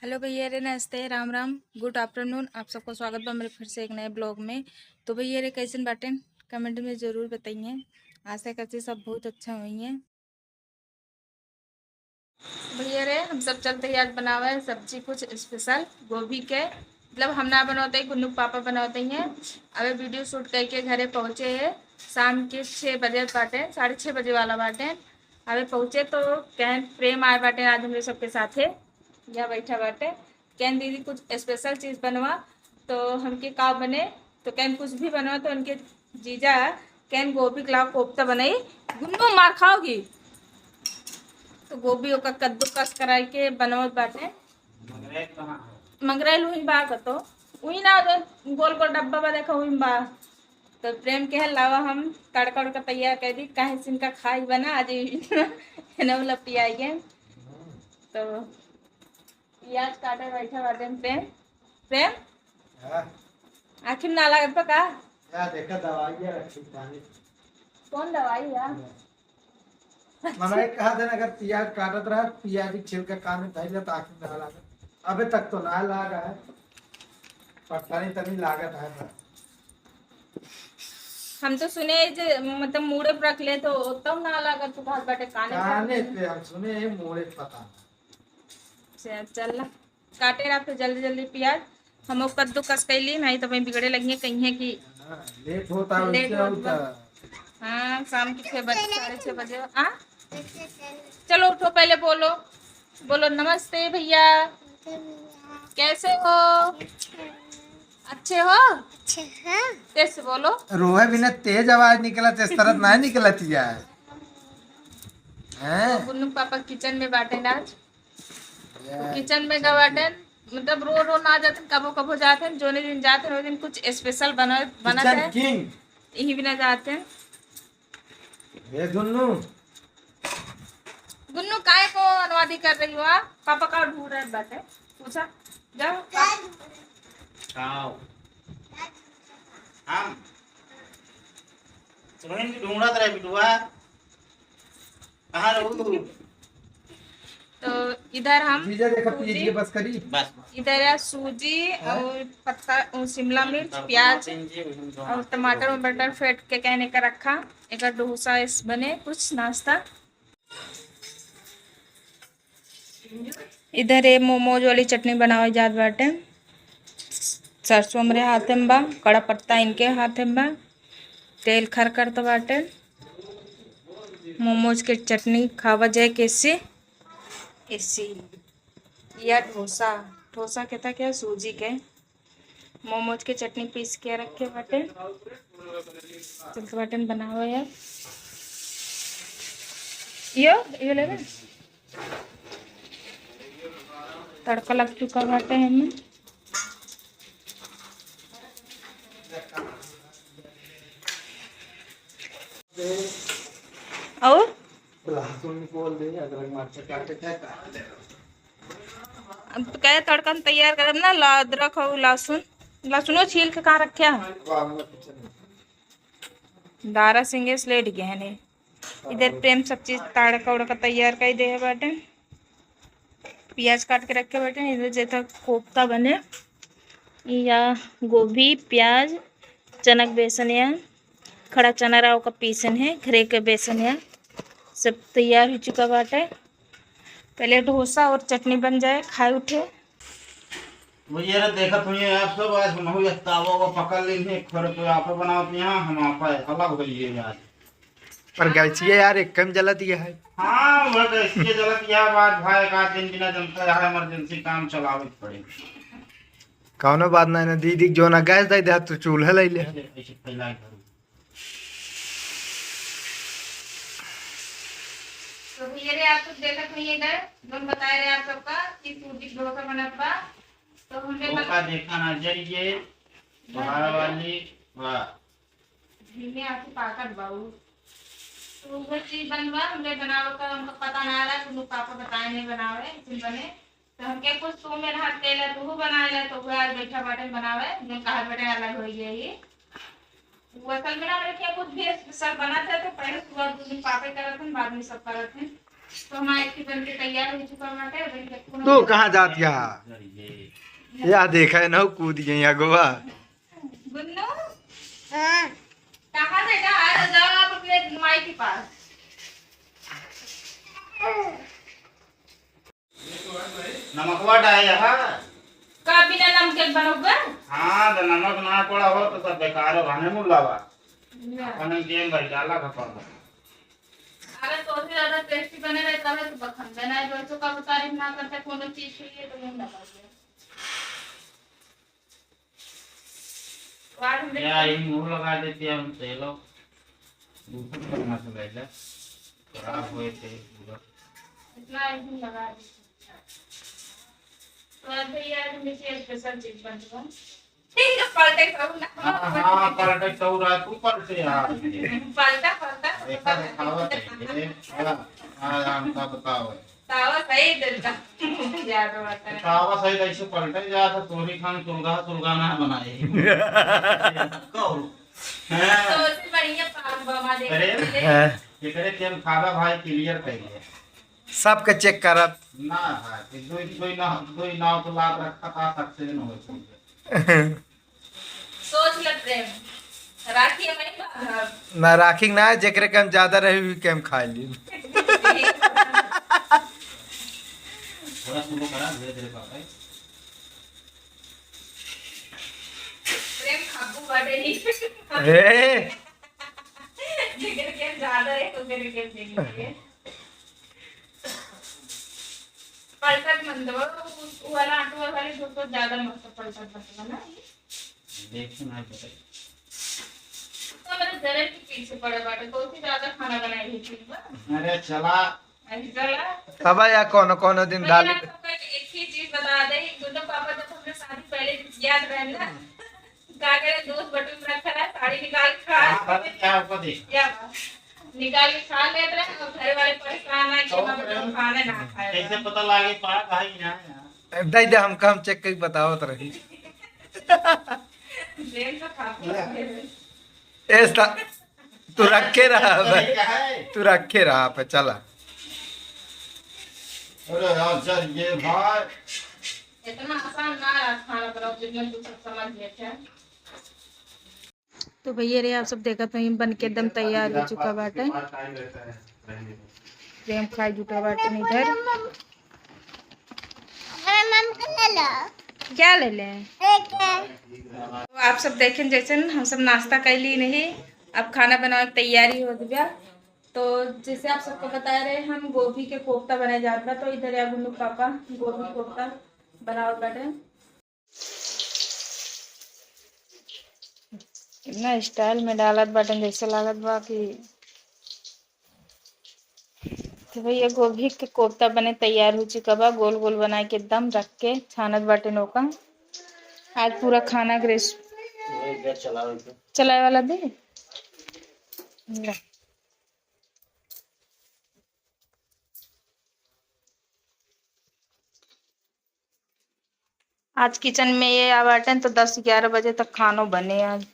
Hello भैया रे, नमस्ते, राम राम, गुड आफ्टरनून। आप सबको स्वागत बा मेरे फिर से एक नए ब्लॉग में। तो भैया रे कैसन बाटें कमेंट में ज़रूर बताइए। आशा करती सब बहुत अच्छा हुई हैं। भैया रे हम सब चलते ही आज बनावे है सब्जी कुछ स्पेशल गोभी के, मतलब हम ना बनाते हैं, गुन्नू पापा बनाते हैं। अबे वीडियो शूट करके घरे पहुँचे है। शाम के 6 बजे बाटे, 6:30 बजे वाला बाटे। अबे पहुँचे तो कहन प्रेम आए बाटे आज हम सबके साथ है, यहाँ बैठा बाटे। कहन दीदी कुछ स्पेशल चीज़ बनवा, तो हमके का बने, तो कहन कुछ भी बनवा, तो उनके जीजा कहन गोभी के लाओ कोफ्ता बनाई। गुन्नू मार खाओगी, तो गोभी ओका कद्दूकस कराई के बनवत बाटे। मंगरेल हुई बा का, तो उही ना गोल गोल डब्बा बा देखा हुई बा। तो प्रेम के लावा हम तड़का उड़का तैयार कर दी, काहे से इनका खाई बना आज वाला पियाइए। तो प्याज काटे बैठा बाटे प्रेम। प्रेम आखिर ना लागत बा का? या देखा दवाई है रखी पानी। कौन दवाई है? मैंने कहा था ना अगर प्याज काटत रहा प्याज की छिलका कान में धइले तो आँख में ना लागे। अबे तक तो ना लागा है, पता नहीं तभी लागत है। हम तो सुने जे मतलब मुड़े पर रख ले तो तब ना लागत, तो घास बाटे काने पे हम सुने मोड़े पता नहीं। चल काटे रहा फिर जल्दी जल्दी प्याज। हम कद्दूकस कैली नहीं तो बिगड़े लगी कहीं है कि लेट होता है लेट उससे होता। होता। हाँ शाम के 6 बजे 6:30 बजे। हाँ चलो उठो, पहले बोलो बोलो नमस्ते भैया, कैसे हो? अच्छे हो? कैसे बोलो? रोहे बिना तेज आवाज निकला इस तरह नहीं निकलती है। तो गुन्नू पापा किचन में बाटे आज, किचन में का बाटे, मतलब रो रो ना जाते, कबो कबो जाते, जो दिन जाते वो दिन कुछ स्पेशल बनाते हैं, यही भी ना जाते हैं। ये गुन्नू गुन्नू काय को अनुवादी कर रही हो आप? पापा का ढूंढ रहे बाटे, पूछा जाओ खाओ। हम तुम्हें भी ढूंढत रहे बिटुआ, कहाँ रहू? तो इधर हम सूजी बस करी बस इधर है सूजी और पत्ता, शिमला मिर्च, प्याज और टमाटर और बटर फेंट के कहने का रखा। एक डोसा इस बने कुछ नाश्ता। इधर ये मोमोज वाली चटनी बनावे जात बाटे। सरसों हमरे हाथ में बा, कड़ा पत्ता इनके हाथ में बा, तेल खर तो बाटे। मोमोज के चटनी खावा जाए कैसे ऐसी, या डोसा डोसा कहता क्या सूजी के। मोमोज के चटनी पीस के रखे बाटे, चलते बाटे बनाओ यार। यो ले ले, तड़का लग चुका बाटे हमें। और लहसुन बोल दे अदरक मिर्च काटे थे। अब तो क्या तड़का तैयार करब ना, अदरक और लहसुन, लहसुनो छील के कहाँ रखे दारा सिंगे लेट गए हैं। इधर प्रेम सब चीज तड़का उड़का तैयार कर दे है बाटे, प्याज काट के रखे बाटे। इधर जैसा कोफ्ता बने, या गोभी प्याज चनक बेसन या खड़ा चना राव का पीसन है, घरे के बेसन है, सब तैयार हो चुका बाटे। पहले डोसा और चटनी बन जाए, खाए उठे। भैया देखा तुझे आप सब आज हम हुई तावा वो पकड़ लेने खर पे आप बनाते हैं, हम आप अलग हो लिए यार। पर गैसीय यार एक कम जला दिया है। हाँ वो गैसीय जलत यह बात भाई का दिन बिना जनता है, इमरजेंसी काम चलावे पड़े। कौनो बात नहीं ना दीदी जो ना गैस दे दे तो चूल्हा ले ले। ऐसे फैला करो। तो भैया रे आप तो देखत नहीं इधर हम बता रहे आप सबका कि सूजी डोसा बनत बा। तो हमने का देखा ना जाइए बाहर वाली वाह धीमे आके पाकत बाऊ, तो वो चीज बनवा हमने बनावे का हमको पता ना रहा, तुम पापा बताए नहीं बनावे तुम बने। तो हम क्या कुछ तू मेरे हाथ केला तू बनाए, तो वो आज बैठा बाटे बनावे, जो कहा बैठे अलग हो गया ये वो असल में ना, क्या कुछ भी सब बना था। तो पहले सुबह पापे करत हैं, बाद में सब करत हैं। तो हमारे की बन के तैयार हो चुका मटर। तू कहाँ जाती है या देखा है ना कूद गई यहाँ गोवा। गुन्नू कहाँ से कहाँ जाओ आप अपने माई के पास। नमकवा डाल यहाँ का बिना नमक बनोगे। हाँ तो नमक ना पड़ा हो तो सब बेकार हो रहने मुलावा अपन गेम भाई डाला खपा अगर तो से ज्यादा टेस्टी बने रहता है तो बखन देना है दोस्तों का तारीफ ना करते कोनो चीज के लिए तो नहीं लगा दिया। बाद में या ये मुंह लगा देती है हम तेलो दूसरा करना चला खराब हुए थे पूरा इतना ही लगा दी। तो आज भैया आज मुझे स्पेशल चीज बन रहा है। ठीक है पलटे करूँ ना। हाँ पलटे तो रहा तू पलटे यार पलटा पलटा देखा दिखावा चाहिए हाँ हमका बताओ तावा सही दिल का याद आता है। तावा सही ऐसे पलटे जा तो तोरी खान तुलगाना बनाए कहो तो उससे बढ़िया पान बमा दे अरे ये करे कि हम खावा भाई क्लियर करिए सबके चेक करत ना भाई कोई नाव तो लाग रखा था सक्सेस न हो सोच ले प्रेम राखी में नहीं बांधब। ना राखी ना जेकरे के हम ज्यादा रही हुई के हम खा ली। थोड़ा सुनो करा धीरे धीरे बात प्रेम खाबू बाटे नहीं ए जिगर के ज्यादा है तो मेरे के देंगे पलटन मंदो वाला आटो वाले तो ज्यादा मस्त पलटन बनता ना देखो ना बताइए तो मेरे जरे के पीछे पड़े बाटे तो उसी ज्यादा खाना बनाई है चीज अरे चला अभी चला अब या कोनो दिन मैं डाल आपको एक ही चीज बता दे दोनों पापा जब हमने शादी पहले याद रहे ना का करे दोस्त बटन में रखा है साड़ी निकाल खा क्या आपको दे क्या निकाल के खा लेते रहे और घर वाले परेशान है कि मम्मी तो खाने ना खाए कैसे पता लगे पा भाई ना दे दे हम काम चेक करके बतावत रही देख तो खाते ऐसा तू रखे रहा भाई क्या है तू रखे रहा पे चला। अरे यार चल ये भाई इतना आसान ना खाना बनाओ जितना तू सब समझ लेते हैं। तो भैया रे आप सब देखा तो बन के एकदम तैयार हो चुका बाटे। प्रेम खाई जुटा बाटे इधर क्या ले ले तो आप सब देखें जैसे हम सब नाश्ता कर ली नहीं अब खाना बनाने की तैयारी हो गया। तो जैसे आप सबको बता रहे हम गोभी के कोफ्ता बनाए जाता तो इधर या गुन्नू पापा गोभी कोफ्ता बनाओ बैठे कितना स्टाइल में डालत बटन जैसे लागत बा कि तो भैया गोभी के कोफ्ता बने तैयार हो चुका बा गोल गोल बना के एकदम रख के छानत बाटे नौका। आज पूरा खाना ग्रेस चलाए वाला दे ले। आज किचन में ये आवाटन तो 10-11 बजे तक खाना बने। आज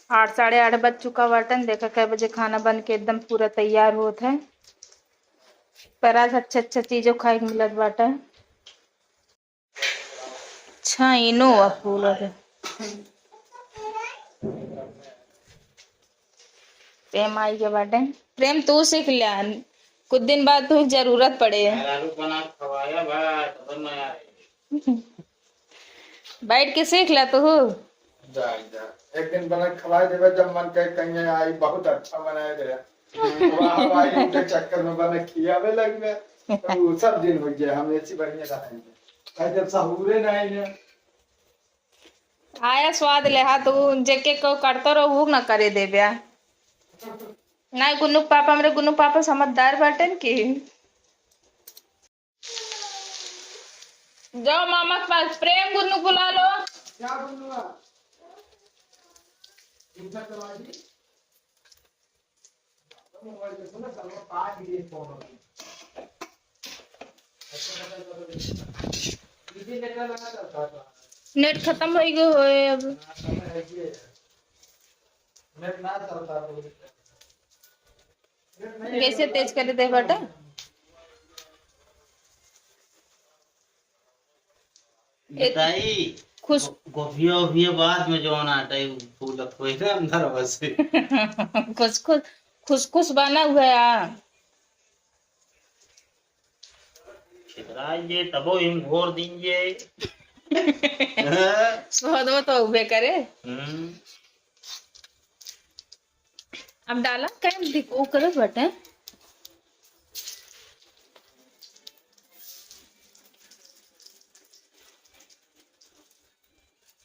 8 साढ़े 8 बज चुका वाटन देखा कै बजे खाना बन के एकदम पूरा तैयार होता है। पर आज अच्छा चीजों खाए के मिलत बाटा अच्छा इनो फूल प्रेम आई के बाटे प्रेम तू सीख लिया कुछ दिन बाद तू जरूरत पड़े बैठ के सीख ला तू एक दिन बना खवाए देवे जब मन के कहीं आई बहुत अच्छा बनाए दे वाह भाई के चक्कर में बना खियावे लग गए तो सब दिन हो गया हम ऐसी बढ़िया रहेंगे भाई जब सहूरे नहीं ने आया स्वाद ले हा तू जेके को करतो रहो वो ना करे दे ब्या ना गुन्नू पापा मेरे गुन्नू पापा समझदार बाटन की जाओ मामा के पास प्रेम गुन्नू बुला लो क्या बोलूंगा इधर करवा दी मोबाइल पे सुना चलो पांच दिए फोन इसी लेकर लगा था नेट खत्म हो गए होए अब नेट ना चलता कैसे तेज कर दे बेटा बताई खुश गोभिया ओभिया बाद में जो आटा फूल कोई ना अंदर बस खुश खुश खुश खुश बना हुआ है। खिदराइए तबो इन घोर दीजिए स्वाद वो तो उबे करे। हम्म अब डाला कहीं वो करे बटे